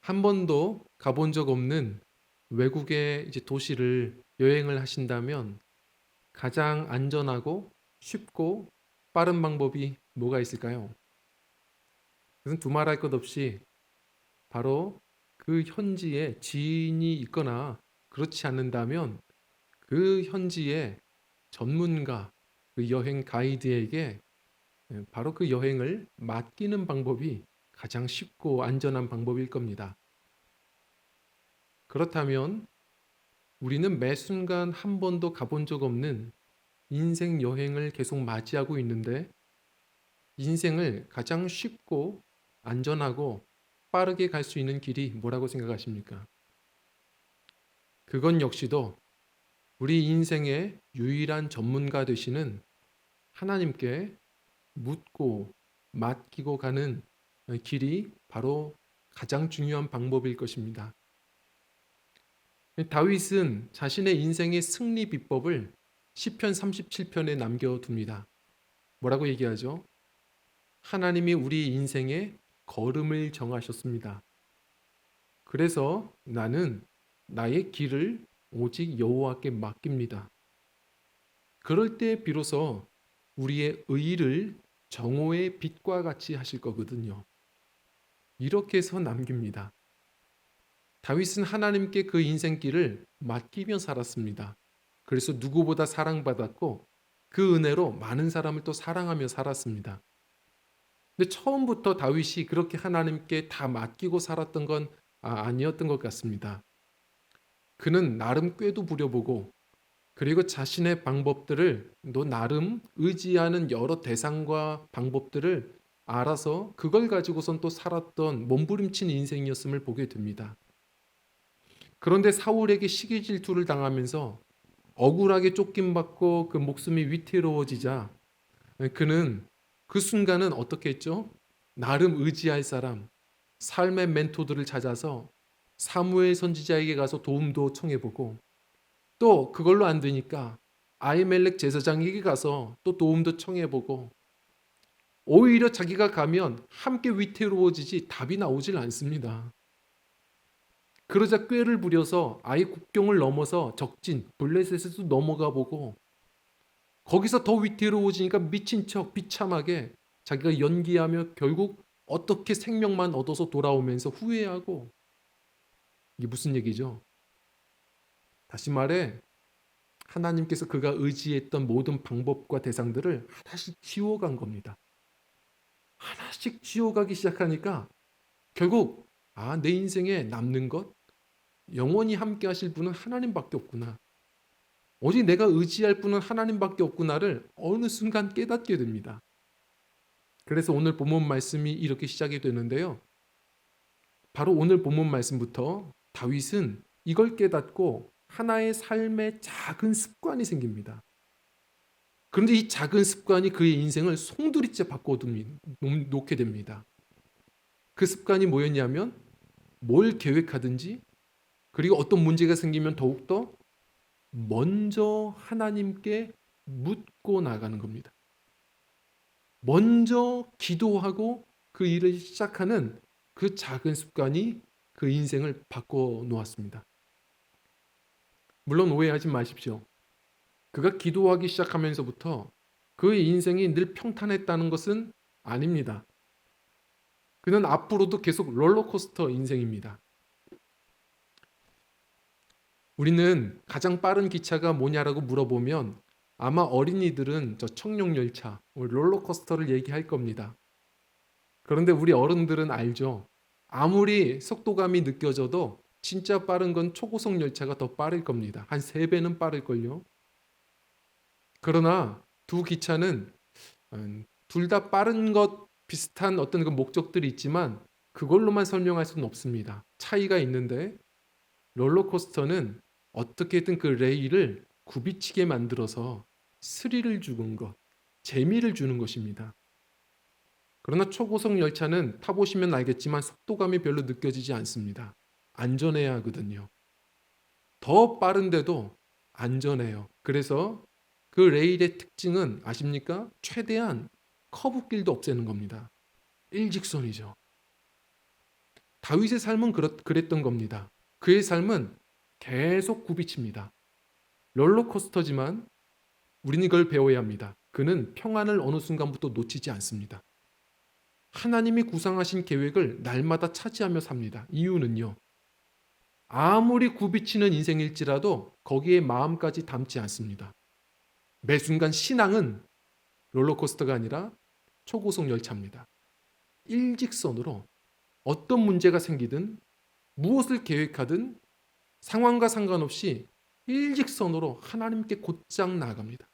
한 번도 가본 적 없는 외국의 이제 도시를 여행을 하신다면 가장 안전하고 쉽고 빠른 방법이 뭐가 있을까요? 그것은 두말할 것 없이 바로 그 현지에 지인이 있거나 그렇지 않는다면 그 현지의 전문가, 그 여행 가이드에게 바로 그 여행을 맡기는 방법이 가장 쉽고 안전한 방법일 겁니다. 그렇다면 우리는 매 순간 한 번도 가본 적 없는 인생 여행을 계속 맞이하고 있는데 인생을 가장 쉽고 안전하고 빠르게 갈 수 있는 길이 뭐라고 생각하십니까? 그건 역시도 우리 인생의 유일한 전문가 되시는 하나님께 묻고 맡기고 가는 길이 바로 가장 중요한 방법일 것입니다. 다윗은 자신의 인생의 승리 비법을 시편 37편에 남겨둡니다. 뭐라고 얘기하죠? 하나님이 우리 인생의 걸음을 정하셨습니다. 그래서 나는 나의 길을 오직 여호와께 맡깁니다. 그럴 때 비로소 우리의 의를 정오의 빛과 같이 하실 거거든요. 이렇게 해서 남깁니다. 다윗은 하나님께 그 인생길을 맡기며 살았습니다. 그래서 누구보다 사랑받았고 그 은혜로 많은 사람을 또 사랑하며 살았습니다. 근데 처음부터 다윗이 그렇게 하나님께 다 맡기고 살았던 건 아니었던 것 같습니다. 그는 나름 꾀도 부려보고 그리고 자신의 방법들을 또 나름 의지하는 여러 대상과 방법들을 알아서 그걸 가지고선 또 살았던 몸부림친 인생이었음을 보게 됩니다. 그런데 사울에게 시기 질투를 당하면서 억울하게 쫓김받고 그 목숨이 위태로워지자 그는 그 순간은 어떻게 했죠? 나름 의지할 사람, 삶의 멘토들을 찾아서 사무엘 선지자에게 가서 도움도 청해보고 또 그걸로 안 되니까 아히멜렉 제사장에게 가서 또 도움도 청해보고 오히려 자기가 가면 함께 위태로워지지 답이 나오질 않습니다. 그러자 꾀를 부려서 아예 국경을 넘어서 적진 블레셋에도 넘어가 보고 거기서 더 위태로워지니까 미친 척 비참하게 자기가 연기하며 결국 어떻게 생명만 얻어서 돌아오면서 후회하고 이게 무슨 얘기죠? 다시 말해 하나님께서 그가 의지했던 모든 방법과 대상들을 하나씩 지워간 겁니다. 하나씩 지워가기 시작하니까 결국 내 인생에 남는 것 영원히 함께 하실 분은 하나님밖에 없구나. 오직 내가 의지할 분은 하나님밖에 없구나를 어느 순간 깨닫게 됩니다. 그래서 오늘 본문 말씀이 이렇게 시작이 되는데요. 바로 오늘 본문 말씀부터 다윗은 이걸 깨닫고 하나의 삶의 작은 습관이 생깁니다. 그런데 이 작은 습관이 그의 인생을 송두리째 놓게 됩니다. 그 습관이 뭐였냐면 뭘 계획하든지 그리고 어떤 문제가 생기면 더욱더 먼저 하나님께 묻고 나가는 겁니다. 먼저 기도하고 그 일을 시작하는 그 작은 습관이 그 인생을 바꿔 놓았습니다. 물론 오해하지 마십시오. 그가 기도하기 시작하면서부터 그의 인생이 늘 평탄했다는 것은 아닙니다. 그는 앞으로도 계속 롤러코스터 인생입니다. 우리는 가장 빠른 기차가 뭐냐라고 물어보면 아마 어린이들은 저 청룡열차, 롤러코스터를 얘기할 겁니다. 그런데 우리 어른들은 알죠. 아무리 속도감이 느껴져도 진짜 빠른 건 초고속 열차가 더 빠를 겁니다. 한 3배는 빠를걸요. 그러나 두 기차는 둘 다 빠른 것 비슷한 어떤 그 목적들이 있지만 그걸로만 설명할 수는 없습니다. 차이가 있는데 롤러코스터는 어떻게든 그 레일을 굽이치게 만들어서 스릴을 주는 것, 재미를 주는 것입니다. 그러나 초고속 열차는 타보시면 알겠지만 속도감이 별로 느껴지지 않습니다. 안전해야 하거든요. 더 빠른데도 안전해요. 그래서 그 레일의 특징은 아십니까? 최대한 커브길도 없애는 겁니다. 일직선이죠. 다윗의 삶은 그랬던 겁니다. 그의 삶은 계속 굽이칩니다. 롤러코스터지만 우리는 이걸 배워야 합니다. 그는 평안을 어느 순간부터 놓치지 않습니다. 하나님이 구상하신 계획을 날마다 차지하며 삽니다. 이유는요. 아무리 굽이치는 인생일지라도 거기에 마음까지 담지 않습니다. 매 순간 신앙은 롤러코스터가 아니라 초고속 열차입니다. 일직선으로 어떤 문제가 생기든 무엇을 계획하든 상황과 상관없이 일직선으로 하나님께 곧장 나아갑니다.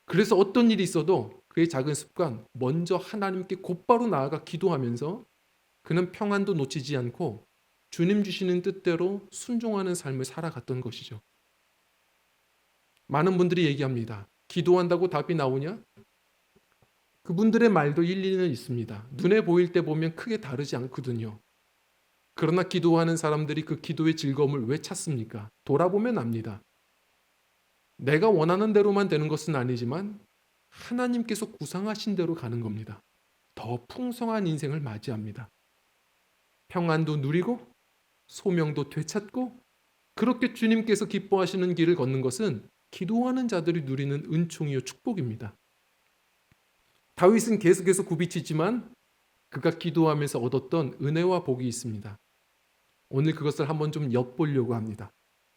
그래서 어떤 일이 있어도 그의 작은 습관, 먼저 하나님께 곧바로 나아가 기도하면서 그는 평안도 놓치지 않고 주님 주시는 뜻대로 순종하는 삶을 살아갔던 것이죠. 많은 분들이 얘기합니다. 기도한다고 답이 나오냐? 그분들의 말도 일리는 있습니다. 눈에 보일 때 보면 크게 다르지 않거든요. 그러나 기도하는 사람들이 그 기도의 즐거움을 왜 찾습니까? 돌아보면 압니다. 내가 원하는 대로만 되는 것은 아니지만 하나님께서 구상하신 대로 가는 겁니다. 더 풍성한 인생을 맞이합니다. 평안도 누리고 소명도 되찾고 그렇게 주님께서 기뻐하시는 길을 걷는 것은 기도하는 자들이 누리는 은총이요 축복입니다. 다윗은 계속해서 굽이치지만 그가 기도하면서 얻었던 은혜와 복이 있습니다. 오늘 그것을 한번 좀 엿보려고 합니다.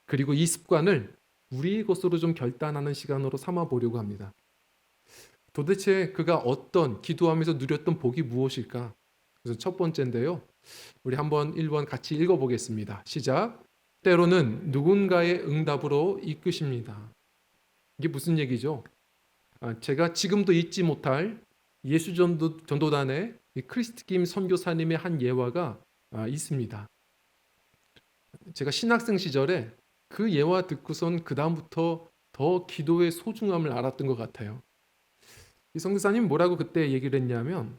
그리고 이 습관을 우리의 것으로 좀 결단하는 시간으로 삼아 보려고 합니다. 도대체 그가 어떤 기도하면서 누렸던 복이 무엇일까? 그래서 첫 번째인데요. 우리 한번 1번 같이 읽어보겠습니다. 시작. 때로는 누군가의 응답으로 이끄십니다. 이게 무슨 얘기죠? 제가 지금도 잊지 못할 예수 전도단의 크리스트 김 선교사님의 한 예화가 있습니다. 제가 신학생 시절에 그 예화 듣고선 그 다음부터 더 기도의 소중함을 알았던 것 같아요. 이 선교사님 뭐라고 그때 얘기를 했냐면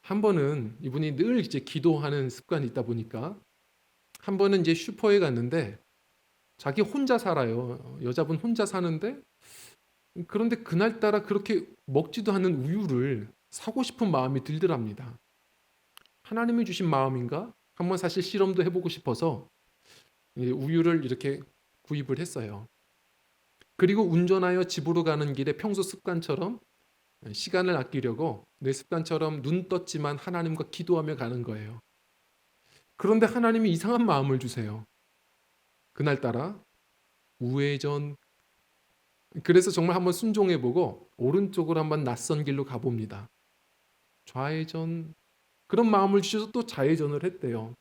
한 번은 이분이 늘 이제 기도하는 습관이 있다 보니까 한 번은 이제 슈퍼에 갔는데 자기 혼자 살아요. 여자분 혼자 사는데 그런데 그날따라 그렇게 먹지도 않는 우유를 사고 싶은 마음이 들더랍니다. 하나님이 주신 마음인가? 한번 사실 실험도 해보고 싶어서 우유를 이렇게 구입을 했어요. 그리고 운전하여 집으로 가는 길에 평소 습관처럼 시간을 아끼려고 내 습관처럼 눈 떴지만 하나님과 기도하며 가는 거예요. 그런데 하나님이 이상한 마음을 주세요. 그날따라 우회전. 그래서 정말 한번 순종해보고 오른쪽으로 한번 낯선 길로 가봅니다. 좌회전. 그런 마음을 주셔서 또 좌회전을 했대요.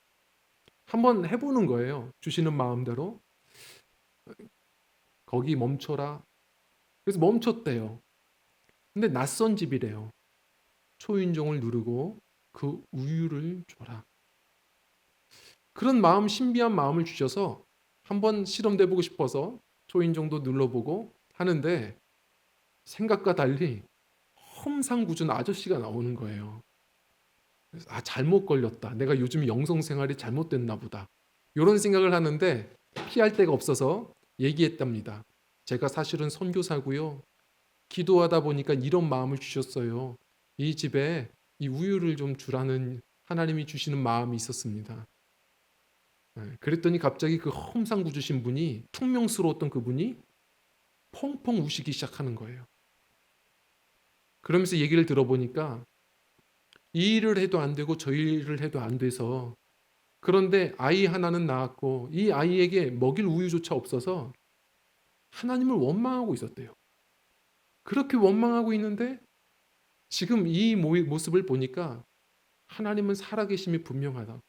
한번 해보는 거예요. 주시는 마음대로. 거기 멈춰라. 그래서 멈췄대요. 근데 낯선 집이래요. 초인종을 누르고 그 우유를 줘라. 그런 마음, 신비한 마음을 주셔서 한번 실험도 해보고 싶어서 초인종도 눌러보고 하는데 생각과 달리 험상궂은 아저씨가 나오는 거예요. 그래서 잘못 걸렸다. 내가 요즘 영성생활이 잘못됐나 보다. 이런 생각을 하는데 피할 데가 없어서 얘기했답니다. 제가 사실은 선교사고요. 기도하다 보니까 이런 마음을 주셨어요. 이 집에 이 우유를 좀 주라는 하나님이 주시는 마음이 있었습니다. 그랬더니 갑자기 그 험상궂으신 분이 퉁명스러웠던 그분이 펑펑 우시기 시작하는 거예요. 그러면서 얘기를 들어보니까 이 일을 해도 안 되고 저 일을 해도 안 돼서 그런데 아이 하나는 낳았고 이 아이에게 먹일 우유조차 없어서 하나님을 원망하고 있었대요. 그렇게 원망하고 있는데 지금 이 모습을 보니까 하나님은 살아계심이 분명하다.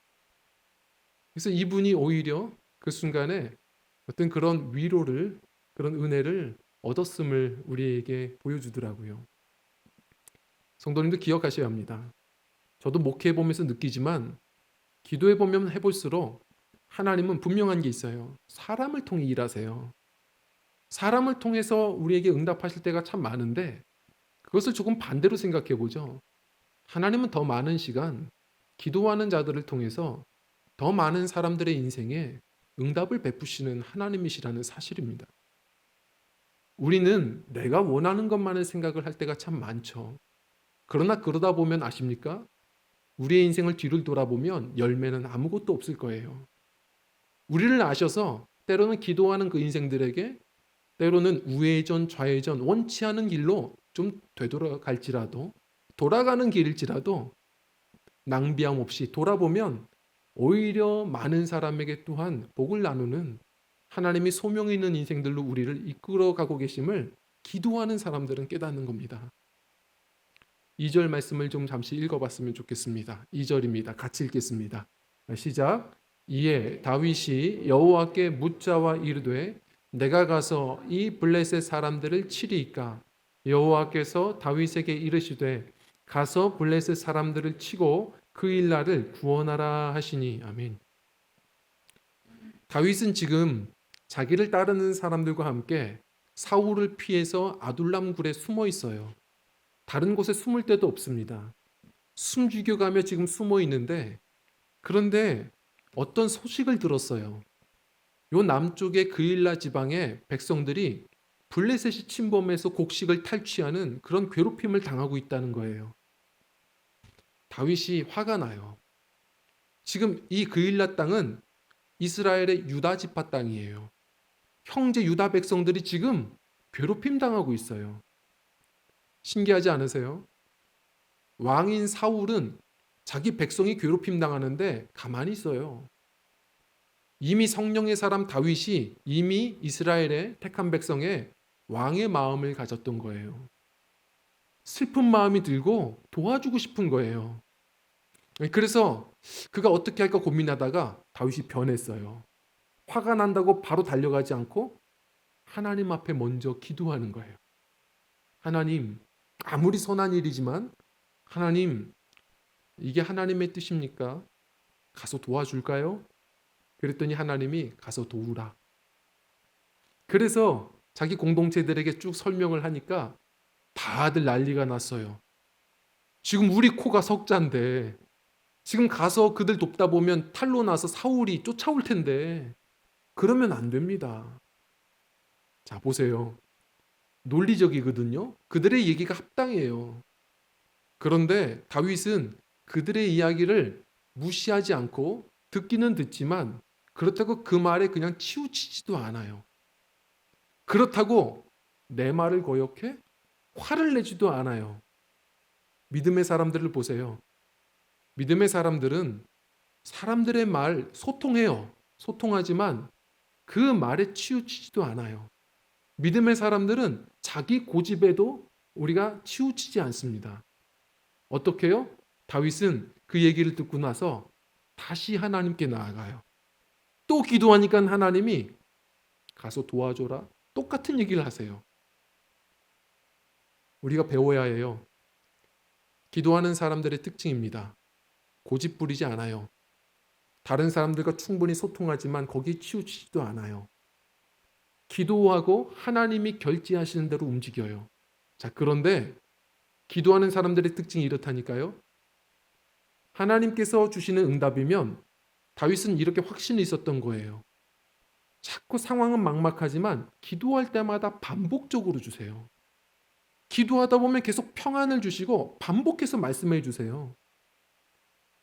그래서 이분이 오히려 그 순간에 어떤 그런 위로를, 그런 은혜를 얻었음을 우리에게 보여주더라고요. 성도님도 기억하셔야 합니다. 저도 목회해보면서 느끼지만 기도해보면 해볼수록 하나님은 분명한 게 있어요. 사람을 통해 일하세요. 사람을 통해서 우리에게 응답하실 때가 참 많은데 그것을 조금 반대로 생각해 보죠. 하나님은 더 많은 시간 기도하는 자들을 통해서 더 많은 사람들의 인생에 응답을 베푸시는 하나님이시라는 사실입니다. 우리는 내가 원하는 것만을 생각을 할 때가 참 많죠. 그러나 그러다 보면 아십니까? 우리의 인생을 뒤를 돌아보면 열매는 아무것도 없을 거예요. 우리를 아셔서 때로는 기도하는 그 인생들에게 때로는 우회전 좌회전 원치 않은 길로 좀 되돌아갈지라도 돌아가는 길일지라도 낭비함 없이 돌아보면 오히려 많은 사람에게 또한 복을 나누는 하나님이 소명이 있는 인생들로 우리를 이끌어가고 계심을 기도하는 사람들은 깨닫는 겁니다. 2절 말씀을 좀 잠시 읽어봤으면 좋겠습니다. 2절입니다. 같이 읽겠습니다. 시작. 이에 다윗이 여호와께 묻자와 이르되 내가 가서 이 블레셋 사람들을 치리이까. 여호와께서 다윗에게 이르시되 가서 블레셋 사람들을 치고 그 일날을 구원하라 하시니. 아멘. 다윗은 지금 자기를 따르는 사람들과 함께 사울을 피해서 아둘람 굴에 숨어 있어요. 다른 곳에 숨을 데도 없습니다. 숨죽여가며 지금 숨어 있는데, 그런데 어떤 소식을 들었어요. 요 남쪽의 그일라 지방의 백성들이 블레셋이 침범해서 곡식을 탈취하는 그런 괴롭힘을 당하고 있다는 거예요. 다윗이 화가 나요. 지금 이 그일라 땅은 이스라엘의 유다 지파 땅이에요. 형제 유다 백성들이 지금 괴롭힘 당하고 있어요. 신기하지 않으세요? 왕인 사울은 자기 백성이 괴롭힘 당하는데 가만히 있어요. 이미 성령의 사람 다윗이 이미 이스라엘의 택한 백성의 왕의 마음을 가졌던 거예요. 슬픈 마음이 들고 도와주고 싶은 거예요. 그래서 그가 어떻게 할까 고민하다가 다윗이 변했어요. 화가 난다고 바로 달려가지 않고 하나님 앞에 먼저 기도하는 거예요. 하나님, 아무리 선한 일이지만 하나님, 이게 하나님의 뜻입니까? 가서 도와줄까요? 그랬더니 하나님이 가서 도우라. 그래서 자기 공동체들에게 쭉 설명을 하니까 다들 난리가 났어요. 지금 우리 코가 석잔데 지금 가서 그들 돕다 보면 탈로 나서 사울이 쫓아올 텐데 그러면 안 됩니다. 자, 보세요. 논리적이거든요. 그들의 얘기가 합당해요. 그런데 다윗은 그들의 이야기를 무시하지 않고 듣기는 듣지만 그렇다고 그 말에 그냥 치우치지도 않아요. 그렇다고 내 말을 거역해 화를 내지도 않아요. 믿음의 사람들을 보세요. 믿음의 사람들은 사람들의 말 소통해요. 소통하지만 그 말에 치우치지도 않아요. 믿음의 사람들은 자기 고집에도 우리가 치우치지 않습니다. 어떻게 해요? 다윗은 그 얘기를 듣고 나서 다시 하나님께 나아가요. 또 기도하니까 하나님이 가서 도와줘라. 똑같은 얘기를 하세요. 우리가 배워야 해요. 기도하는 사람들의 특징입니다. 고집 부리지 않아요. 다른 사람들과 충분히 소통하지만 거기에 치우치지도 않아요. 기도하고 하나님이 결제하시는 대로 움직여요. 자, 그런데 기도하는 사람들의 특징이 이렇다니까요. 하나님께서 주시는 응답이면 다윗은 이렇게 확신이 있었던 거예요. 자꾸 상황은 막막하지만 기도할 때마다 반복적으로 주세요. 기도하다 보면 계속 평안을 주시고 반복해서 말씀해 주세요.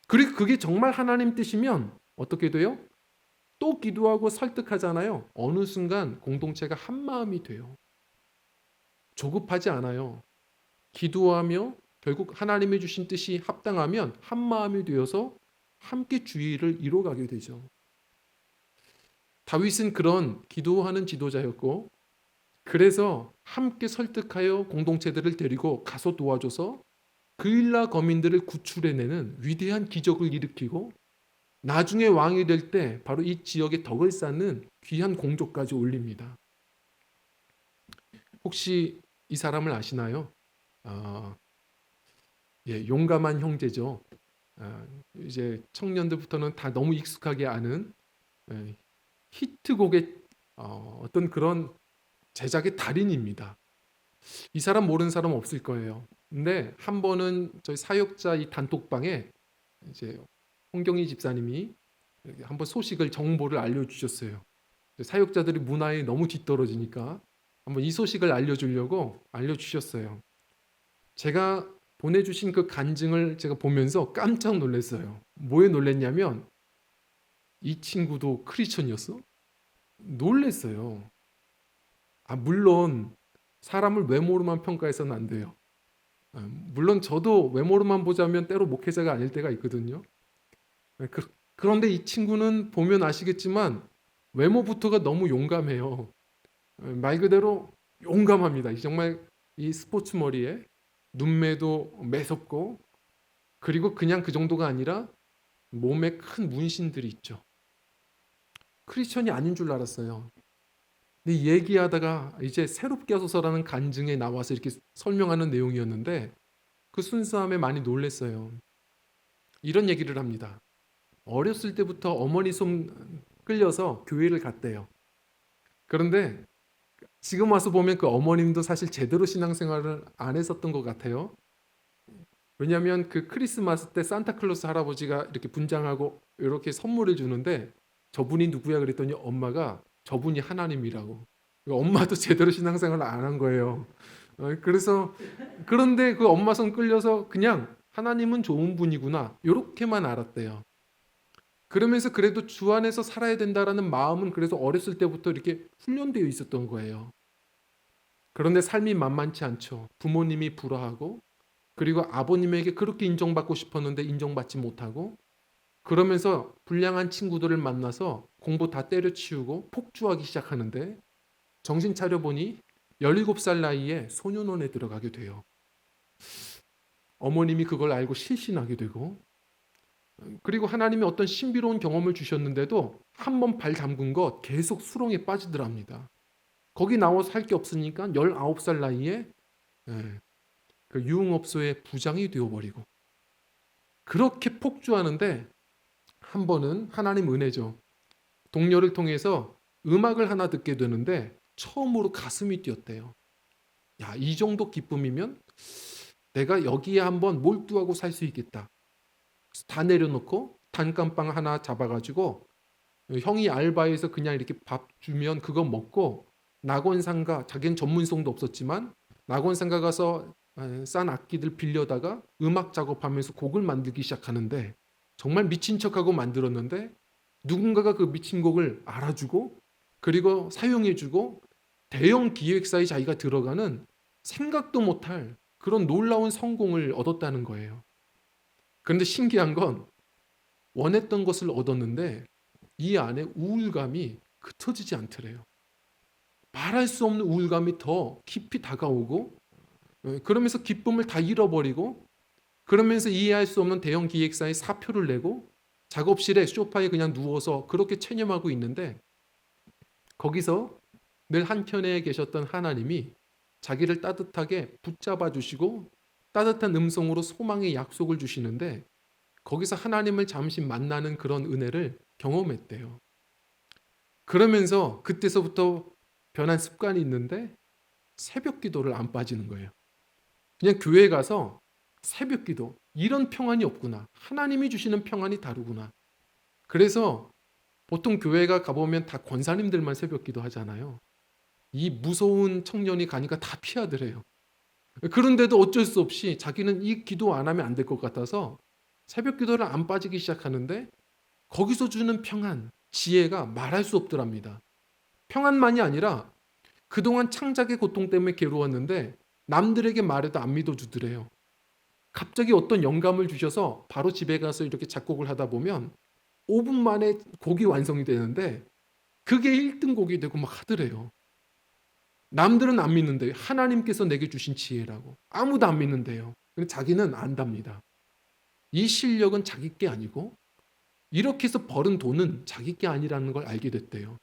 그리고 그게 정말 하나님 뜻이면 어떻게 돼요? 또 기도하고 설득하잖아요. 어느 순간 공동체가 한 마음이 돼요. 조급하지 않아요. 기도하며 결국 하나님이 주신 뜻이 합당하면 한 마음이 되어서 함께 주의를 이뤄가게 되죠. 다윗은 그런 기도하는 지도자였고 그래서 함께 설득하여 공동체들을 데리고 가서 도와줘서 그일라 거민들을 구출해내는 위대한 기적을 일으키고 나중에 왕이 될 때 바로 이 지역에 덕을 쌓는 귀한 공적까지 올립니다. 혹시 이 사람을 아시나요? 용감한 형제죠. 이제 청년들부터는 다 너무 익숙하게 아는 히트곡의 어떤 그런 제작의 달인입니다. 이 사람 모르는 사람 없을 거예요. 근데 한 번은 저희 사역자 이 단톡방에 이제 홍경희 집사님이 한번 소식을 정보를 알려주셨어요. 사역자들이 문화에 너무 뒤떨어지니까 한번 이 소식을 알려주려고 알려주셨어요. 제가 보내주신 그 간증을 제가 보면서 깜짝 놀랐어요. 뭐에 놀랐냐면 이 친구도 크리스천이었어? 놀랬어요. 물론 사람을 외모로만 평가해서는 안 돼요. 물론 저도 외모로만 보자면 때로 목회자가 아닐 때가 있거든요. 그런데 이 친구는 보면 아시겠지만 외모부터가 너무 용감해요. 말 그대로 용감합니다. 정말 이 스포츠 머리에 눈매도 매섭고, 그리고 그냥 그 정도가 아니라 몸에 큰 문신들이 있죠. 크리스천이 아닌 줄 알았어요. 근데 얘기하다가 이제 새롭게 하소서라는 간증에 나와서 이렇게 설명하는 내용이었는데 그 순수함에 많이 놀랐어요. 이런 얘기를 합니다. 어렸을 때부터 어머니 손 끌려서 교회를 갔대요. 그런데 지금 와서 보면 그 어머님도 사실 제대로 신앙생활을 안 했었던 것 같아요. 왜냐하면 그 크리스마스 때 산타클로스 할아버지가 이렇게 분장하고 이렇게 선물을 주는데 저분이 누구야 그랬더니 엄마가 저분이 하나님이라고. 엄마도 제대로 신앙생활을 안 한 거예요. 그래서 그런데 그 엄마 손 끌려서 그냥 하나님은 좋은 분이구나 이렇게만 알았대요. 그러면서 그래도 주 안에서 살아야 된다라는 마음은 그래서 어렸을 때부터 이렇게 훈련되어 있었던 거예요. 그런데 삶이 만만치 않죠. 부모님이 불화하고, 그리고 아버님에게 그렇게 인정받고 싶었는데 인정받지 못하고, 그러면서 불량한 친구들을 만나서 공부 다 때려치우고 폭주하기 시작하는데 정신 차려보니 17살 나이에 소년원에 들어가게 돼요. 어머님이 그걸 알고 실신하게 되고, 그리고 하나님이 어떤 신비로운 경험을 주셨는데도 한 번 발 담근 것 계속 수렁에 빠지더랍니다. 거기 나와서 할 게 없으니까 19살 나이에 그 유흥업소의 부장이 되어버리고, 그렇게 폭주하는데 한 번은 하나님 은혜죠. 동료를 통해서 음악을 하나 듣게 되는데 처음으로 가슴이 뛰었대요. 야, 이 정도 기쁨이면 내가 여기에 한번 몰두하고 살 수 있겠다. 다 내려놓고 단칸방 하나 잡아가지고 형이 알바해서 그냥 이렇게 밥 주면 그거 먹고 낙원상가, 자기는 전문성도 없었지만 낙원상가 가서 싼 악기들 빌려다가 음악 작업하면서 곡을 만들기 시작하는데 정말 미친 척하고 만들었는데 누군가가 그 미친 곡을 알아주고 그리고 사용해주고 대형 기획사에 자기가 들어가는 생각도 못할 그런 놀라운 성공을 얻었다는 거예요. 그런데 신기한 건 원했던 것을 얻었는데 이 안에 우울감이 흩어지지 않더래요. 말할 수 없는 우울감이 더 깊이 다가오고, 그러면서 기쁨을 다 잃어버리고, 그러면서 이해할 수 없는 대형 기획사에 사표를 내고 작업실에 소파에 그냥 누워서 그렇게 체념하고 있는데, 거기서 늘 한켠에 계셨던 하나님이 자기를 따뜻하게 붙잡아 주시고 따뜻한 음성으로 소망의 약속을 주시는데, 거기서 하나님을 잠시 만나는 그런 은혜를 경험했대요. 그러면서 그때서부터 변한 습관이 있는데 새벽 기도를 안 빠지는 거예요. 그냥 교회 가서 새벽 기도, 이런 평안이 없구나. 하나님이 주시는 평안이 다르구나. 그래서 보통 교회가 가보면 다 권사님들만 새벽 기도 하잖아요. 이 무서운 청년이 가니까 다 피하더래요. 그런데도 어쩔 수 없이 자기는 이 기도 안 하면 안 될 것 같아서 새벽 기도를 안 빠지기 시작하는데 거기서 주는 평안, 지혜가 말할 수 없더랍니다. 평안만이 아니라 그동안 창작의 고통 때문에 괴로웠는데 남들에게 말해도 안 믿어주더래요. 갑자기 어떤 영감을 주셔서 바로 집에 가서 이렇게 작곡을 하다 보면 5분 만에 곡이 완성이 되는데 그게 1등 곡이 되고 막 하더래요. 남들은 안 믿는데 하나님께서 내게 주신 지혜라고. 아무도 안 믿는데요. 근데 자기는 안답니다. 이 실력은 자기 게 아니고 이렇게 해서 벌은 돈은 자기 게 아니라는 걸 알게 됐대요.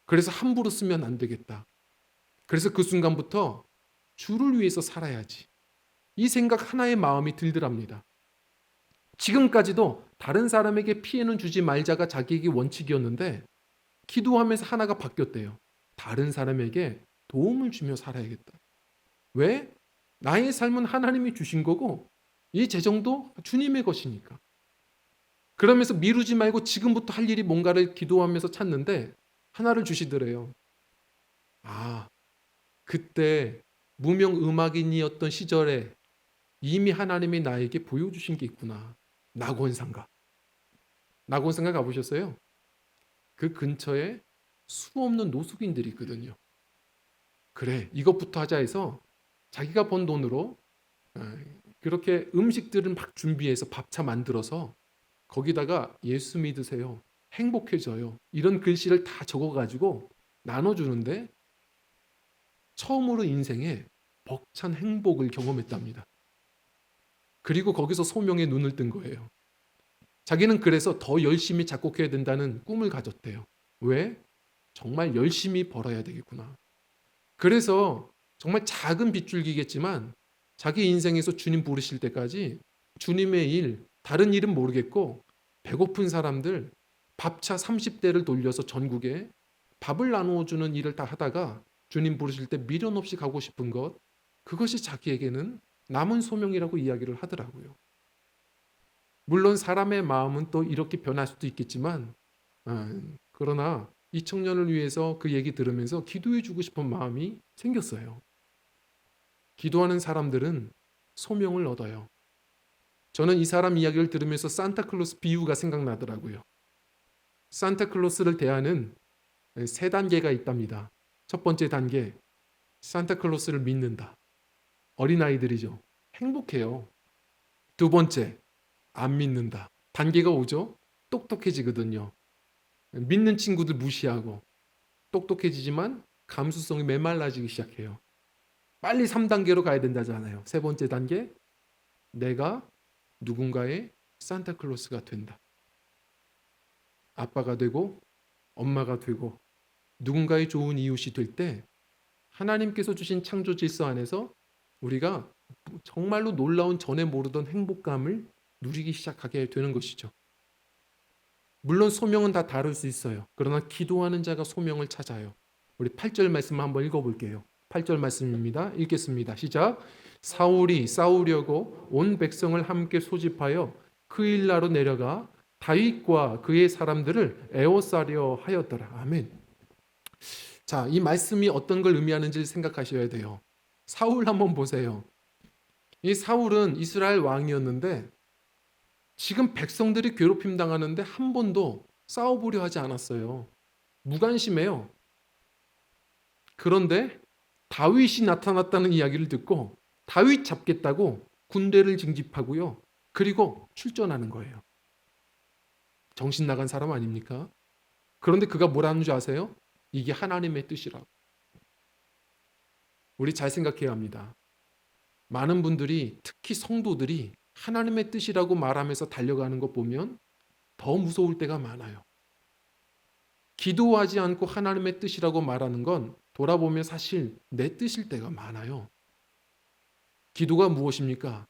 그래서 함부로 쓰면 안 되겠다. 그래서 그 순간부터 주를 위해서 살아야지. 이 생각 하나의 마음이 들더랍니다. 지금까지도 다른 사람에게 피해는 주지 말자가 자기에게 원칙이었는데 기도하면서 하나가 바뀌었대요. 다른 사람에게 도움을 주며 살아야겠다. 왜? 나의 삶은 하나님이 주신 거고 이 재정도 주님의 것이니까. 그러면서 미루지 말고 지금부터 할 일이 뭔가를 기도하면서 찾는데 하나를 주시더래요. 아, 그때 무명 음악인이었던 시절에 이미 하나님이 나에게 보여주신 게 있구나. 낙원상가. 낙원상가 가보셨어요? 그 근처에 수없는 노숙인들이 있거든요. 그래, 이것부터 하자 해서 자기가 번 돈으로 그렇게 음식들을 막 준비해서 밥차 만들어서 거기다가 예수 믿으세요. 행복해져요. 이런 글씨를 다 적어가지고 나눠주는데 처음으로 인생에 벅찬 행복을 경험했답니다. 그리고 거기서 소명에 눈을 뜬 거예요. 자기는 그래서 더 열심히 작곡해야 된다는 꿈을 가졌대요. 왜? 정말 열심히 벌어야 되겠구나. 그래서 정말 작은 빗줄기겠지만 자기 인생에서 주님 부르실 때까지 주님의 일, 다른 일은 모르겠고 배고픈 사람들 밥차 30대를 돌려서 전국에 밥을 나누어 주는 일을 다 하다가 주님 부르실 때 미련 없이 가고 싶은 것, 그것이 자기에게는 남은 소명이라고 이야기를 하더라고요. 물론 사람의 마음은 또 이렇게 변할 수도 있겠지만 그러나 이 청년을 위해서 그 얘기 들으면서 기도해 주고 싶은 마음이 생겼어요. 기도하는 사람들은 소명을 얻어요. 저는 이 사람 이야기를 들으면서 산타클로스 비유가 생각나더라고요. 산타클로스를 대하는 세 단계가 있답니다. 첫 번째 단계, 산타클로스를 믿는다. 어린아이들이죠. 행복해요. 두 번째, 안 믿는다. 단계가 오죠? 똑똑해지거든요. 믿는 친구들 무시하고 똑똑해지지만 감수성이 메말라지기 시작해요. 빨리 3단계로 가야 된다잖아요. 세 번째 단계, 내가 누군가의 산타클로스가 된다. 아빠가 되고 엄마가 되고 누군가의 좋은 이웃이 될 때 하나님께서 주신 창조 질서 안에서 우리가 정말로 놀라운 전에 모르던 행복감을 누리기 시작하게 되는 것이죠. 물론 소명은 다 다를 수 있어요. 그러나 기도하는 자가 소명을 찾아요. 우리 8절 말씀 한번 읽어볼게요. 8절 말씀입니다. 읽겠습니다. 시작. 사울이 싸우려고 온 백성을 함께 소집하여 그 일나로 내려가 다윗과 그의 사람들을 에워싸려 하였더라. 아멘. 자, 이 말씀이 어떤 걸 의미하는지 생각하셔야 돼요. 사울 한번 보세요. 이 사울은 이스라엘 왕이었는데 지금 백성들이 괴롭힘 당하는데 한 번도 싸워보려 하지 않았어요. 무관심해요. 그런데 다윗이 나타났다는 이야기를 듣고 다윗 잡겠다고 군대를 징집하고요. 그리고 출전하는 거예요. 정신 나간 사람 아닙니까? 그런데 그가 뭐라는 줄 아세요? 이게 하나님의 뜻이라고. 우리 잘 생각해야 합니다. 많은 분들이, 특히 성도들이 하나님의 뜻이라고 말하면서 달려가는 것 보면 더 무서울 때가 많아요. 기도하지 않고 하나님의 뜻이라고 말하는 건 돌아보면 사실 내 뜻일 때가 많아요. 기도가 무엇입니까?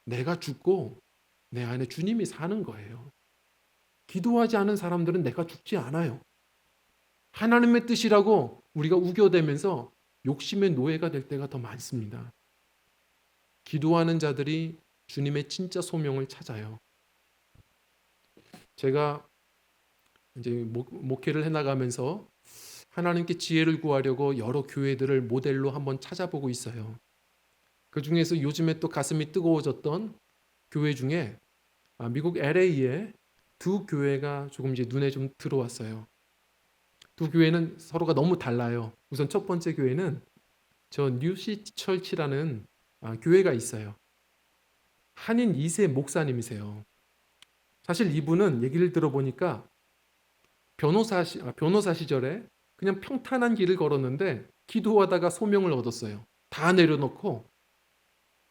내가 죽고 내 안에 주님이 사는 거예요. 기도하지 않은 사람들은 내가 죽지 않아요. 하나님의 뜻이라고 우리가 우겨대면서 욕심의 노예가 될 때가 더 많습니다. 기도하는 자들이 주님의 진짜 소명을 찾아요. 제가 이제 목회를 해나가면서 하나님께 지혜를 구하려고 여러 교회들을 모델로 한번 찾아보고 있어요. 그 중에서 요즘에 또 가슴이 뜨거워졌던 교회 중에 미국 LA에 두 교회가 조금 이제 눈에 좀 들어왔어요. 두 교회는 서로가 너무 달라요. 우선 첫 번째 교회는 저 뉴시티 철치라는 교회가 있어요. 한인 2세 목사님이세요. 사실 이분은 얘기를 들어보니까 변호사 시절에 그냥 평탄한 길을 걸었는데 기도하다가 소명을 얻었어요. 다 내려놓고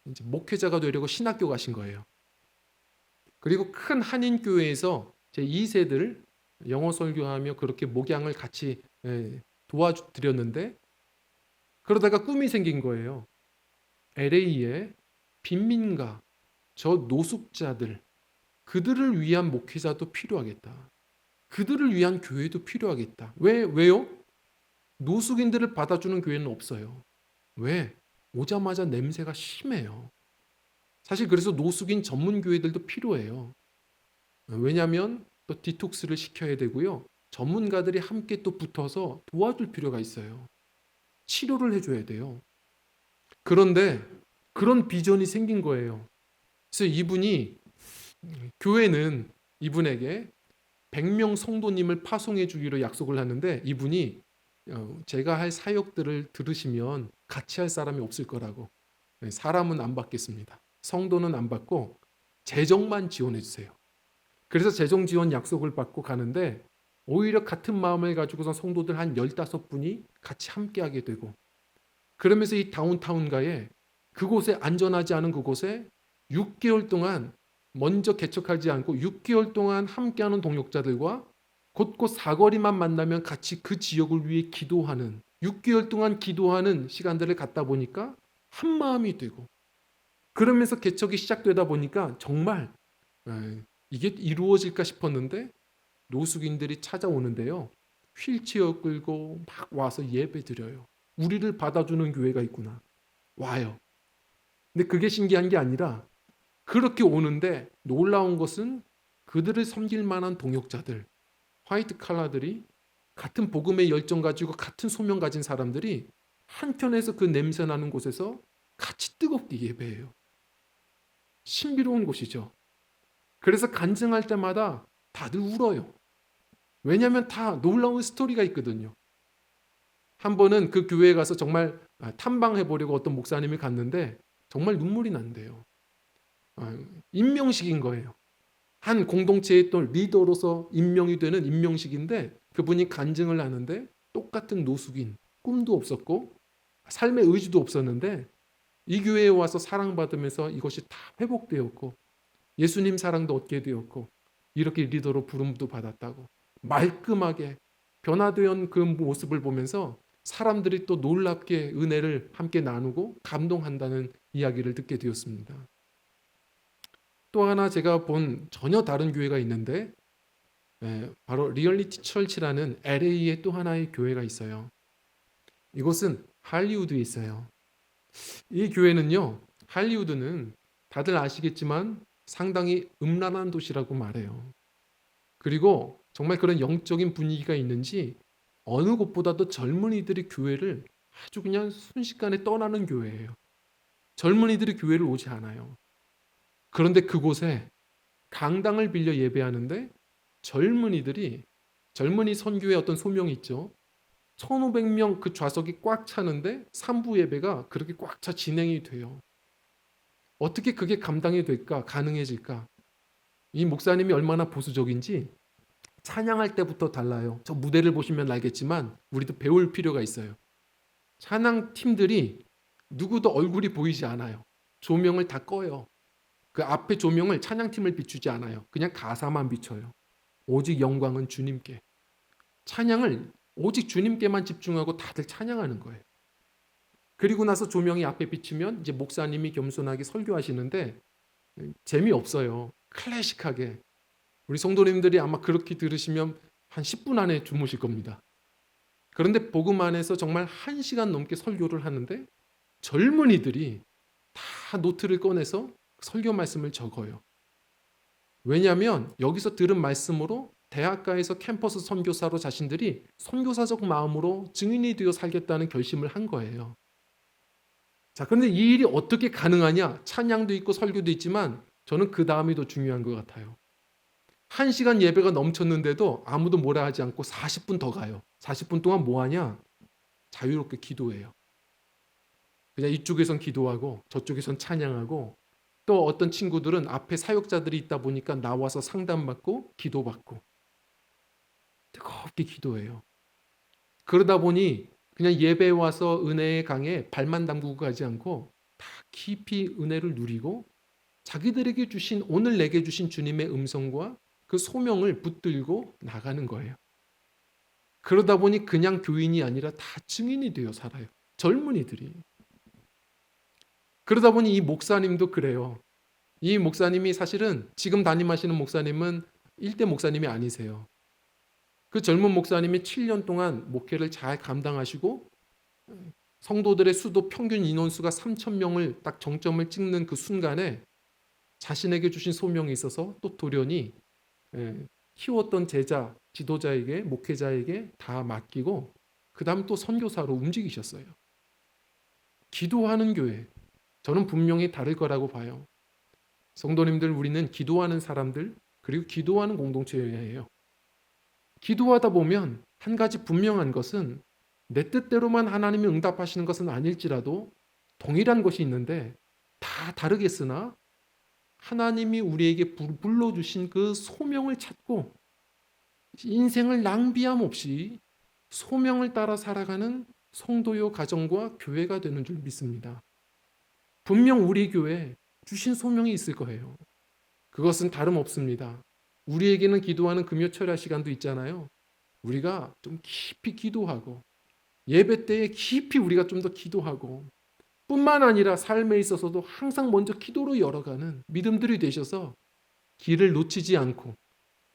이제 목회자가 되려고 신학교 가신 거예요. 그리고 큰 한인 교회에서 제 2세들 영어 설교하며 그렇게 목양을 같이 도와드렸는데 그러다가 꿈이 생긴 거예요. LA에 빈민가, 저 노숙자들, 그들을 위한 목회자도 필요하겠다. 그들을 위한 교회도 필요하겠다. 왜요? 노숙인들을 받아주는 교회는 없어요. 왜? 오자마자 냄새가 심해요. 사실 그래서 노숙인 전문 교회들도 필요해요. 왜냐하면 또 디톡스를 시켜야 되고요. 전문가들이 함께 또 붙어서 도와줄 필요가 있어요. 치료를 해줘야 돼요. 그런데 그런 비전이 생긴 거예요. 그래서 이분이 교회는 이분에게 100명 성도님을 파송해 주기로 약속을 하는데 이분이 제가 할 사역들을 들으시면 같이 할 사람이 없을 거라고. 네, 사람은 안 받겠습니다. 성도는 안 받고 재정만 지원해 주세요. 그래서 재정 지원 약속을 받고 가는데 오히려 같은 마음을 가지고서 성도들 한 15분이 같이 함께하게 되고 그러면서 이 다운타운가에 그곳에 안전하지 않은 그곳에 6개월 동안 먼저 개척하지 않고 6개월 동안 함께하는 동역자들과 곳곳 사거리만 만나면 같이 그 지역을 위해 기도하는 6개월 동안 기도하는 시간들을 갖다 보니까 한 마음이 되고 그러면서 개척이 시작되다 보니까 정말 이게 이루어질까 싶었는데 노숙인들이 찾아오는데요. 휠체어 끌고 막 와서 예배 드려요. 우리를 받아주는 교회가 있구나. 와요. 근데 그게 신기한 게 아니라 그렇게 오는데 놀라운 것은 그들을 섬길 만한 동역자들, 화이트 칼라들이 같은 복음의 열정 가지고 같은 소명 가진 사람들이 한켠에서 그 냄새 나는 곳에서 같이 뜨겁게 예배해요. 신비로운 곳이죠. 그래서 간증할 때마다 다들 울어요. 왜냐하면 다 놀라운 스토리가 있거든요. 한 번은 그 교회에 가서 정말 탐방해 보려고 어떤 목사님이 갔는데 정말 눈물이 난대요. 임명식인 거예요. 한 공동체의 또 리더로서 임명이 되는 임명식인데 그분이 간증을 하는데 똑같은 노숙인, 꿈도 없었고 삶의 의지도 없었는데 이 교회에 와서 사랑받으면서 이것이 다 회복되었고 예수님 사랑도 얻게 되었고 이렇게 리더로 부름도 받았다고 말끔하게 변화된 그 모습을 보면서 사람들이 또 놀랍게 은혜를 함께 나누고 감동한다는 이야기를 듣게 되었습니다. 또 하나 제가 본 전혀 다른 교회가 있는데 바로 리얼리티 철치라는 LA의 또 하나의 교회가 있어요. 이곳은 할리우드에 있어요. 이 교회는요. 할리우드는 다들 아시겠지만 상당히 음란한 도시라고 말해요. 그리고 정말 그런 영적인 분위기가 있는지 어느 곳보다도 젊은이들이 교회를 아주 그냥 순식간에 떠나는 교회예요. 젊은이들이 교회를 오지 않아요. 그런데 그곳에 강당을 빌려 예배하는데 젊은이 선교의 어떤 소명이 있죠. 1,500명 그 좌석이 꽉 차는데 3부 예배가 그렇게 꽉 차 진행이 돼요. 어떻게 그게 감당이 될까? 가능해질까? 이 목사님이 얼마나 보수적인지 찬양할 때부터 달라요. 저 무대를 보시면 알겠지만 우리도 배울 필요가 있어요. 찬양 팀들이 누구도 얼굴이 보이지 않아요. 조명을 다 꺼요. 그 앞에 조명을 찬양팀을 비추지 않아요. 그냥 가사만 비춰요. 오직 영광은 주님께. 찬양을 오직 주님께만 집중하고 다들 찬양하는 거예요. 그리고 나서 조명이 앞에 비치면 이제 목사님이 겸손하게 설교하시는데 재미없어요. 클래식하게. 우리 성도님들이 아마 그렇게 들으시면 한 10분 안에 주무실 겁니다. 그런데 복음 안에서 정말 1시간 넘게 설교를 하는데 젊은이들이 다 노트를 꺼내서 설교 말씀을 적어요. 왜냐하면 여기서 들은 말씀으로 대학가에서 캠퍼스 선교사로 자신들이 선교사적 마음으로 증인이 되어 살겠다는 결심을 한 거예요. 자, 그런데 이 일이 어떻게 가능하냐? 찬양도 있고 설교도 있지만 저는 그 다음이 더 중요한 것 같아요. 1시간 예배가 넘쳤는데도 아무도 뭐라 하지 않고 40분 더 가요. 40분 동안 뭐 하냐? 자유롭게 기도해요. 그냥 이쪽에선 기도하고 저쪽에선 찬양하고 또 어떤 친구들은 앞에 사역자들이 있다 보니까 나와서 상담받고 기도받고 뜨겁게 기도해요. 그러다 보니 그냥 예배에 와서 은혜의 강에 발만 담그고 가지 않고 다 깊이 은혜를 누리고 자기들에게 주신 오늘 내게 주신 주님의 음성과 그 소명을 붙들고 나가는 거예요. 그러다 보니 그냥 교인이 아니라 다 증인이 되어 살아요. 젊은이들이. 그러다 보니 이 목사님도 그래요. 이 목사님이 사실은 지금 담임하시는 목사님은 일대 목사님이 아니세요. 그 젊은 목사님이 7년 동안 목회를 잘 감당하시고 성도들의 수도 평균 인원수가 3,000명을 딱 정점을 찍는 그 순간에 자신에게 주신 소명이 있어서 또 돌연히 키웠던 제자, 지도자에게, 목회자에게 다 맡기고 그 다음 또 선교사로 움직이셨어요. 기도하는 교회. 저는 분명히 다를 거라고 봐요. 성도님들, 우리는 기도하는 사람들, 그리고 기도하는 공동체여야 해요. 기도하다 보면 한 가지 분명한 것은 내 뜻대로만 하나님이 응답하시는 것은 아닐지라도 동일한 것이 있는데 다 다르겠으나 하나님이 우리에게 불러주신 그 소명을 찾고 인생을 낭비함 없이 소명을 따라 살아가는 성도요 가정과 교회가 되는 줄 믿습니다. 분명 우리 교회에 주신 소명이 있을 거예요. 그것은 다름없습니다. 우리에게는 기도하는 금요 철야 시간도 있잖아요. 우리가 좀 깊이 기도하고 예배 때에 깊이 우리가 좀 더 기도하고 뿐만 아니라 삶에 있어서도 항상 먼저 기도로 열어가는 믿음들이 되셔서 길을 놓치지 않고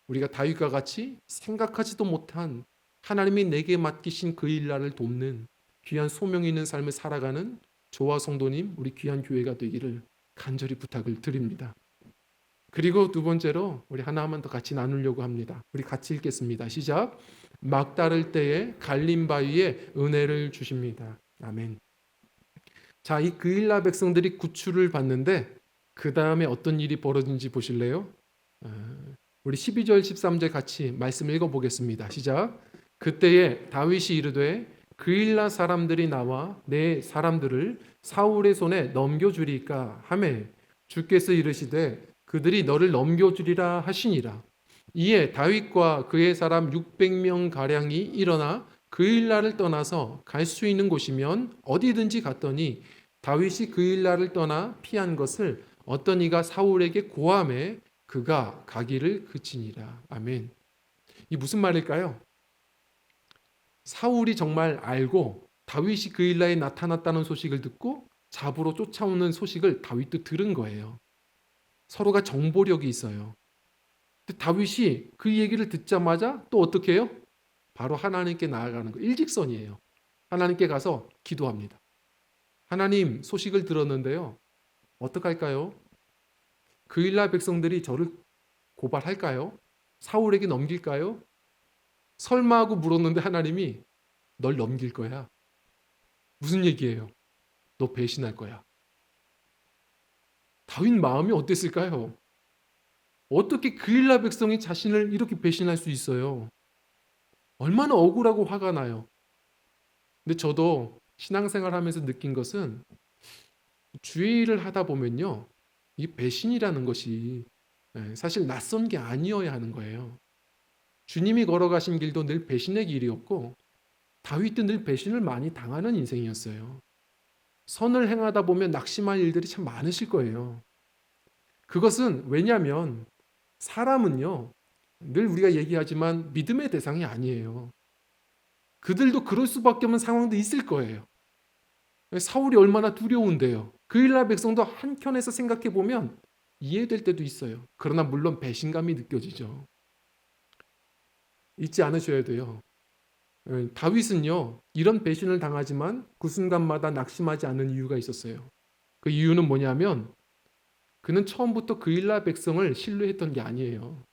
우리가 다윗과 같이 생각하지도 못한 하나님이 내게 맡기신 그 일날을 돕는 귀한 소명이 있는 삶을 살아가는 저와 성도님, 우리 귀한 교회가 되기를 간절히 부탁을 드립니다. 그리고 두 번째로 우리 하나만 더 같이 나누려고 합니다. 우리 같이 읽겠습니다. 시작. 막다를 때에 갈림 바위에 은혜를 주십니다. 아멘. 자, 이 그일라 백성들이 구출을 받는데 그 다음에 어떤 일이 벌어진지 보실래요? 우리 12절 13절 같이 말씀 읽어보겠습니다. 시작. 그때에 다윗이 이르되 그일라 사람들이 나와 내 사람들을 사울의 손에 넘겨주리까 하매 주께서 이르시되 그들이 너를 넘겨주리라 하시니라. 이에 다윗과 그의 사람 600명 가량이 일어나 그일라를 떠나서 갈 수 있는 곳이면 어디든지 갔더니 다윗이 그일라를 떠나 피한 것을 어떤 이가 사울에게 고함해 그가 가기를 그치니라. 아멘. 이 무슨 말일까요? 사울이 정말 알고 다윗이 그일라에 나타났다는 소식을 듣고 잡으러 쫓아오는 소식을 다윗도 들은 거예요. 서로가 정보력이 있어요. 근데 다윗이 그 얘기를 듣자마자 또 어떻게 해요? 바로 하나님께 나아가는 거. 일직선이에요. 하나님께 가서 기도합니다. 하나님, 소식을 들었는데요. 어떡할까요? 그일라 백성들이 저를 고발할까요? 사울에게 넘길까요? 설마 하고 물었는데 하나님이 널 넘길 거야. 무슨 얘기예요? 너 배신할 거야. 다윗 마음이 어땠을까요? 어떻게 그일라 백성이 자신을 이렇게 배신할 수 있어요? 얼마나 억울하고 화가 나요. 근데 저도 신앙생활 하면서 느낀 것은 주의 일을 하다 보면요. 이 배신이라는 것이 사실 낯선 게 아니어야 하는 거예요. 주님이 걸어가신 길도 늘 배신의 길이었고 다윗도 늘 배신을 많이 당하는 인생이었어요. 선을 행하다 보면 낙심할 일들이 참 많으실 거예요. 그것은 왜냐하면 사람은요. 늘 우리가 얘기하지만 믿음의 대상이 아니에요. 그들도 그럴 수밖에 없는 상황도 있을 거예요. 사울이 얼마나 두려운데요. 그일라 백성도 한켠에서 생각해 보면 이해될 때도 있어요. 그러나 물론 배신감이 느껴지죠. 잊지 않으셔야 돼요. 다윗은요. 이런 배신을 당하지만 그 순간마다 낙심하지 않는 이유가 있었어요. 그 이유는 뭐냐면 그는 처음부터 그일라 백성을 신뢰했던 게 아니에요.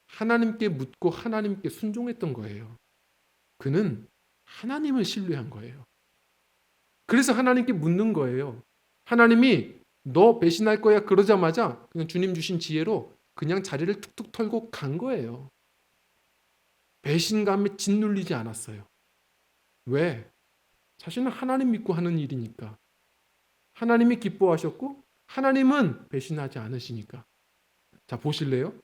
하나님께 묻고 하나님께 순종했던 거예요. 그는 하나님을 신뢰한 거예요. 그래서 하나님께 묻는 거예요. 하나님이 너 배신할 거야 그러자마자 그냥 주님 주신 지혜로 그냥 자리를 툭툭 털고 간 거예요. 배신감에 짓눌리지 않았어요. 왜? 자신은 하나님 믿고 하는 일이니까. 하나님이 기뻐하셨고 하나님은 배신하지 않으시니까. 자, 보실래요?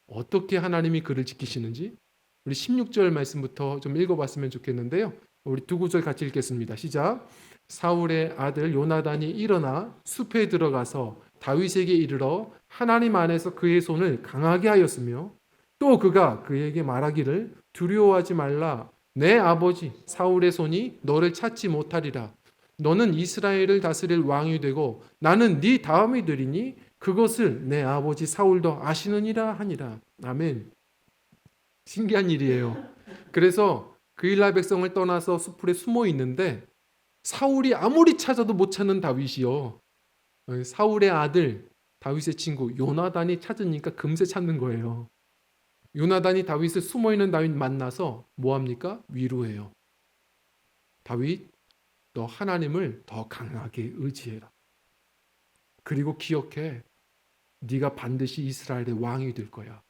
어떻게 하나님이 그를 지키시는지 우리 16절 말씀부터 좀 읽어봤으면 좋겠는데요. 우리 두 구절 같이 읽겠습니다. 시작. 사울의 아들 요나단이 일어나 숲에 들어가서 다윗에게 이르러 하나님 안에서 그의 손을 강하게 하였으며 또 그가 그에게 말하기를 두려워하지 말라. 내 아버지 사울의 손이 너를 찾지 못하리라. 너는 이스라엘을 다스릴 왕이 되고 나는 네 다음이 되리니 그것을 내 아버지 사울도 아시느니라 하니라. 아멘. 신기한 일이에요. 그래서 그일라 백성을 떠나서 숲에 숨어 있는데 사울이 아무리 찾아도 못 찾는 다윗이요. 사울의 아들 다윗의 친구 요나단이 찾으니까 금세 찾는 거예요. 요나단이 다윗을 숨어 있는 다윗 만나서 뭐 합니까? 위로해요. 다윗, 너 하나님을 더 강하게 의지해라. 그리고 기억해. 네가 반드시 이스라엘의 왕이 될 거야.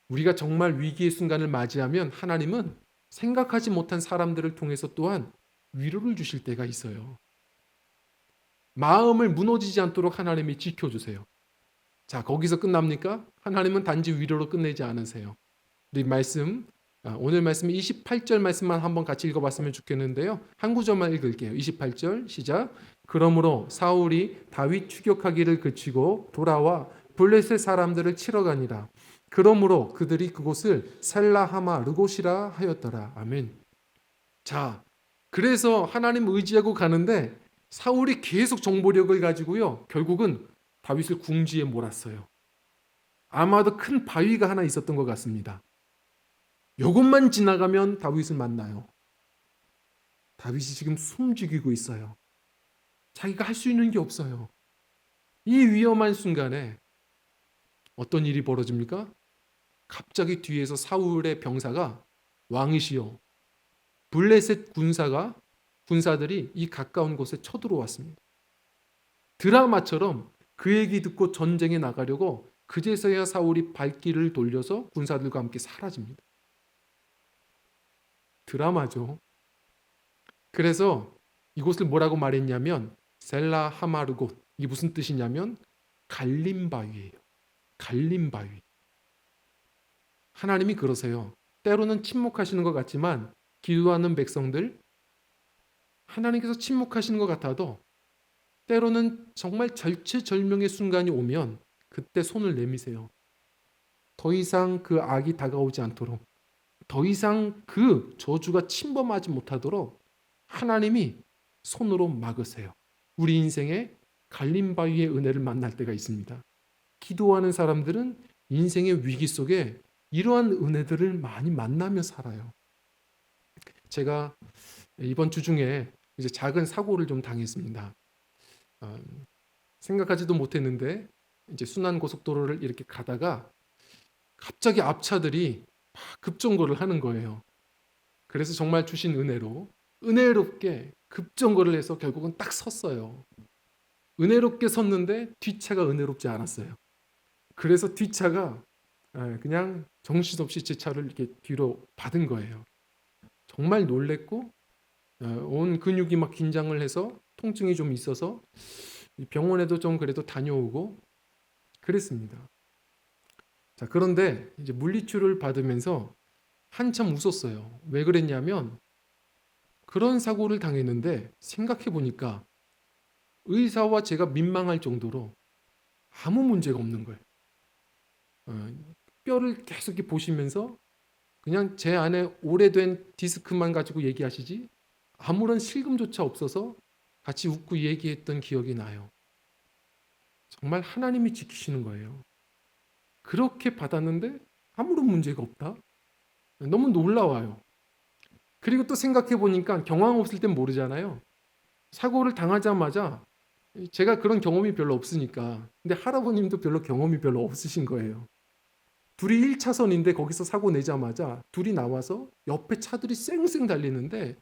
우리가 정말 위기의 순간을 맞이하면 하나님은 생각하지 못한 사람들을 통해서 또한 위로를 주실 때가 있어요. 마음을 무너지지 않도록 하나님이 지켜주세요. 자, 거기서 끝납니까? 하나님은 단지 위로로 끝내지 않으세요. 우리 오늘 말씀 28절 말씀만 한번 같이 읽어봤으면 좋겠는데요. 한 구절만 읽을게요. 28절 시작. 그러므로 사울이 다윗 추격하기를 그치고 돌아와 블레셋 사람들을 치러 가니라. 그러므로 그들이 그곳을 셀라하마 르곳이라 하였더라. 아멘. 자, 그래서 하나님 의지하고 가는데 사울이 계속 정보력을 가지고요. 결국은 다윗을 궁지에 몰았어요. 아마도 큰 바위가 하나 있었던 것 같습니다. 요것만 지나가면 다윗을 만나요. 다윗이 지금 숨죽이고 있어요. 자기가 할 수 있는 게 없어요. 이 위험한 순간에 어떤 일이 벌어집니까? 갑자기 뒤에서 사울의 병사가 왕이시여 블레셋 군사들이 이 가까운 곳에 쳐들어왔습니다. 드라마처럼 그 얘기 듣고 전쟁에 나가려고 그제서야 사울이 발길을 돌려서 군사들과 함께 사라집니다. 드라마죠. 그래서 이곳을 뭐라고 말했냐면 셀라 하마르곳. 이게 무슨 뜻이냐면 갈림바위예요. 갈림바위. 하나님이 그러세요. 때로는 침묵하시는 것 같지만 기도하는 백성들 하나님께서 침묵하시는 것 같아도 때로는 정말 절체절명의 순간이 오면 그때 손을 내미세요. 더 이상 그 악이 다가오지 않도록 더 이상 그 저주가 침범하지 못하도록 하나님이 손으로 막으세요. 우리 인생에 갈림바위의 은혜를 만날 때가 있습니다. 기도하는 사람들은 인생의 위기 속에 이러한 은혜들을 많이 만나며 살아요. 제가 이번 주 중에 이제 작은 사고를 좀 당했습니다. 생각하지도 못했는데 이제 순환고속도로를 이렇게 가다가 갑자기 앞차들이 막 급정거를 하는 거예요. 그래서 정말 주신 은혜로 은혜롭게 급정거를 해서 결국은 딱 섰어요. 은혜롭게 섰는데 뒷차가 은혜롭지 않았어요. 그래서 뒷차가 그냥 정신없이 제 차를 이렇게 뒤로 받은 거예요. 정말 놀랬고 온 근육이 막 긴장을 해서 통증이 좀 있어서 병원에도 좀 그래도 다녀오고 그랬습니다. 자, 그런데 이제 물리치료를 받으면서 한참 웃었어요. 왜 그랬냐면 그런 사고를 당했는데 생각해 보니까 의사와 제가 민망할 정도로 아무 문제가 없는 거예요. 뼈를 계속 이렇게 보시면서 그냥 제 안에 오래된 디스크만 가지고 얘기하시지 아무런 실금조차 없어서 같이 웃고 얘기했던 기억이 나요. 정말 하나님이 지키시는 거예요. 그렇게 받았는데 아무런 문제가 없다? 너무 놀라워요. 그리고 또 생각해 보니까 경험 없을 땐 모르잖아요. 사고를 당하자마자 제가 그런 경험이 별로 없으니까. 근데 할아버님도 경험이 별로 없으신 거예요. 둘이 1차선인데 거기서 사고 내자마자 둘이 나와서 옆에 차들이 쌩쌩 달리는데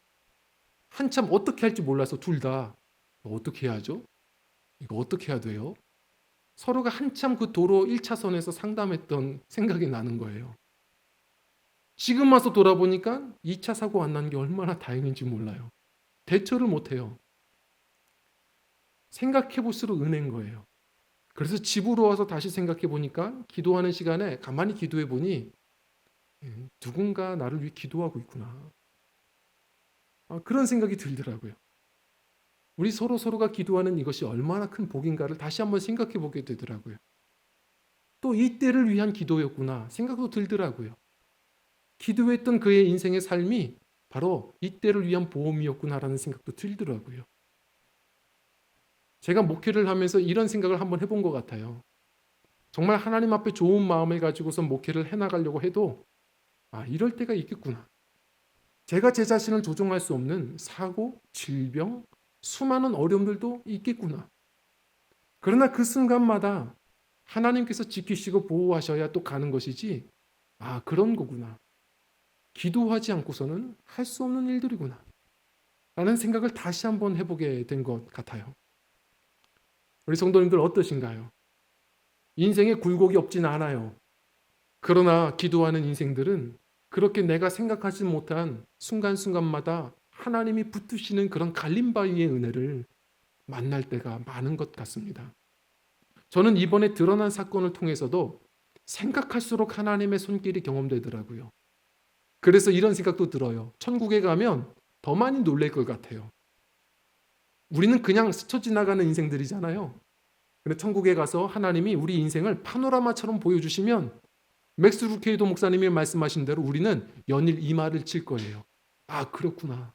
한참 어떻게 할지 몰라서 둘 다 어떻게 해야죠? 이거 어떻게 해야 돼요? 서로가 한참 그 도로 1차선에서 상담했던 생각이 나는 거예요. 지금 와서 돌아보니까 2차 사고 안 난 게 얼마나 다행인지 몰라요. 대처를 못해요. 생각해 볼수록 은혜인 거예요. 그래서 집으로 와서 다시 생각해 보니까 기도하는 시간에 가만히 기도해 보니 누군가 나를 위해 기도하고 있구나. 그런 생각이 들더라고요. 우리 서로가 기도하는 이것이 얼마나 큰 복인가를 다시 한번 생각해 보게 되더라고요. 또 이때를 위한 기도였구나 생각도 들더라고요. 기도했던 그의 인생의 삶이 바로 이때를 위한 보험이었구나라는 생각도 들더라고요. 제가 목회를 하면서 이런 생각을 한번 해본 것 같아요. 정말 하나님 앞에 좋은 마음을 가지고서 목회를 해나가려고 해도 이럴 때가 있겠구나. 제가 제 자신을 조종할 수 없는 사고, 질병, 수많은 어려움들도 있겠구나. 그러나 그 순간마다 하나님께서 지키시고 보호하셔야 또 가는 것이지 그런 거구나. 기도하지 않고서는 할 수 없는 일들이구나. 라는 생각을 다시 한번 해보게 된 것 같아요. 우리 성도님들 어떠신가요? 인생에 굴곡이 없진 않아요. 그러나 기도하는 인생들은 그렇게 내가 생각하지 못한 순간순간마다 하나님이 붙으시는 그런 갈림바위의 은혜를 만날 때가 많은 것 같습니다. 저는 이번에 드러난 사건을 통해서도 생각할수록 하나님의 손길이 경험되더라고요. 그래서 이런 생각도 들어요. 천국에 가면 더 많이 놀랄 것 같아요. 우리는 그냥 스쳐 지나가는 인생들이잖아요. 근데 천국에 가서 하나님이 우리 인생을 파노라마처럼 보여주시면 맥스 루케이도 목사님이 말씀하신 대로 우리는 연일 이마를 칠 거예요. 아, 그렇구나.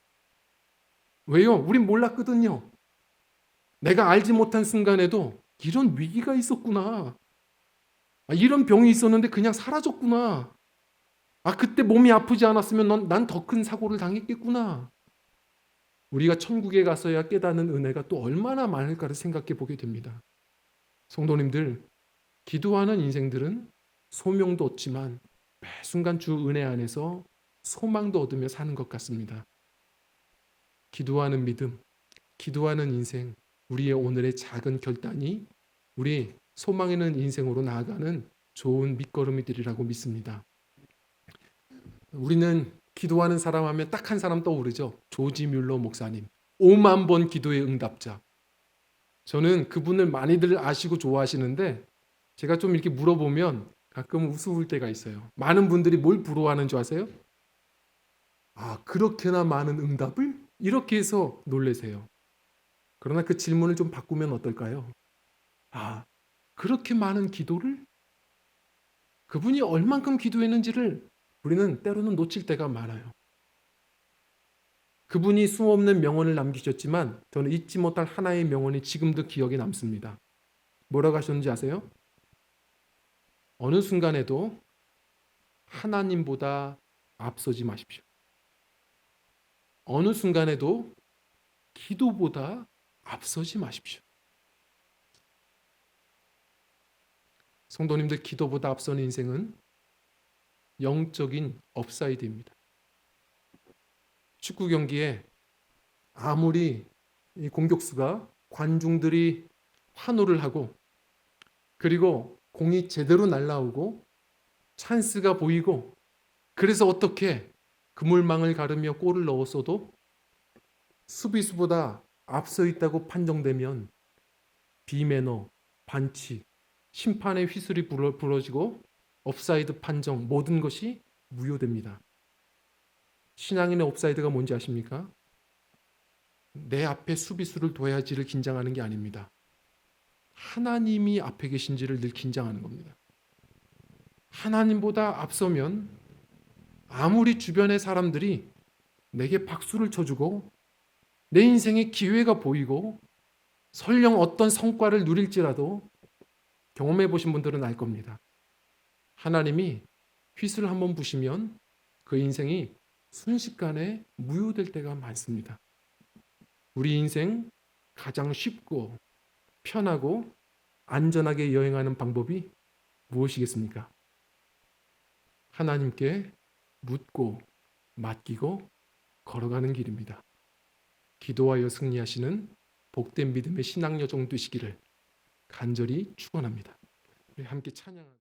왜요? 우린 몰랐거든요. 내가 알지 못한 순간에도 이런 위기가 있었구나. 아, 이런 병이 있었는데 그냥 사라졌구나. 아, 그때 몸이 아프지 않았으면 난 더 큰 사고를 당했겠구나. 우리가 천국에 가서야 깨닫는 은혜가 또 얼마나 많을까를 생각해 보게 됩니다. 성도님들, 기도하는 인생들은 소명도 얻지만 매 순간 주 은혜 안에서 소망도 얻으며 사는 것 같습니다. 기도하는 믿음, 기도하는 인생, 우리의 오늘의 작은 결단이 우리 소망 있는 인생으로 나아가는 좋은 밑거름이 되리라고 믿습니다. 우리는 기도하는 사람 하면 딱 한 사람 떠오르죠. 조지 뮬러 목사님. 5만 번 기도의 응답자. 저는 그분을 많이들 아시고 좋아하시는데 제가 좀 이렇게 물어보면 가끔 우스울 때가 있어요. 많은 분들이 뭘 부러워하는 줄 아세요? 아, 그렇게나 많은 응답을? 이렇게 해서 놀라세요. 그러나 그 질문을 좀 바꾸면 어떨까요? 아, 그렇게 많은 기도를? 그분이 얼만큼 기도했는지를 우리는 때로는 놓칠 때가 많아요. 그분이 수없는 명언을 남기셨지만 저는 잊지 못할 하나의 명언이 지금도 기억에 남습니다. 뭐라고 하셨는지 아세요? 어느 순간에도 하나님보다 앞서지 마십시오. 어느 순간에도 기도보다 앞서지 마십시오. 성도님들, 기도보다 앞서는 인생은 영적인 업사이드입니다. 축구 경기에 아무리 이 공격수가 관중들이 환호를 하고 그리고 공이 제대로 날아오고 찬스가 보이고 그래서 어떻게 그물망을 가르며 골을 넣었어도 수비수보다 앞서 있다고 판정되면 비매너, 반칙, 심판의 휘슬이 불어지고 옵사이드 판정 모든 것이 무효됩니다. 신앙인의 옵사이드가 뭔지 아십니까? 내 앞에 수비수를 둬야지를 긴장하는 게 아닙니다. 하나님이 앞에 계신지를 늘 긴장하는 겁니다. 하나님보다 앞서면 아무리 주변의 사람들이 내게 박수를 쳐주고 내 인생에 기회가 보이고 설령 어떤 성과를 누릴지라도 경험해 보신 분들은 알 겁니다. 하나님이 휘슬을 한번 부시면 그 인생이 순식간에 무효될 때가 많습니다. 우리 인생 가장 쉽고 편하고 안전하게 여행하는 방법이 무엇이겠습니까? 하나님께 묻고 맡기고 걸어가는 길입니다. 기도하여 승리하시는 복된 믿음의 신앙여정 되시기를 간절히 축원합니다. 우리 함께 찬양하고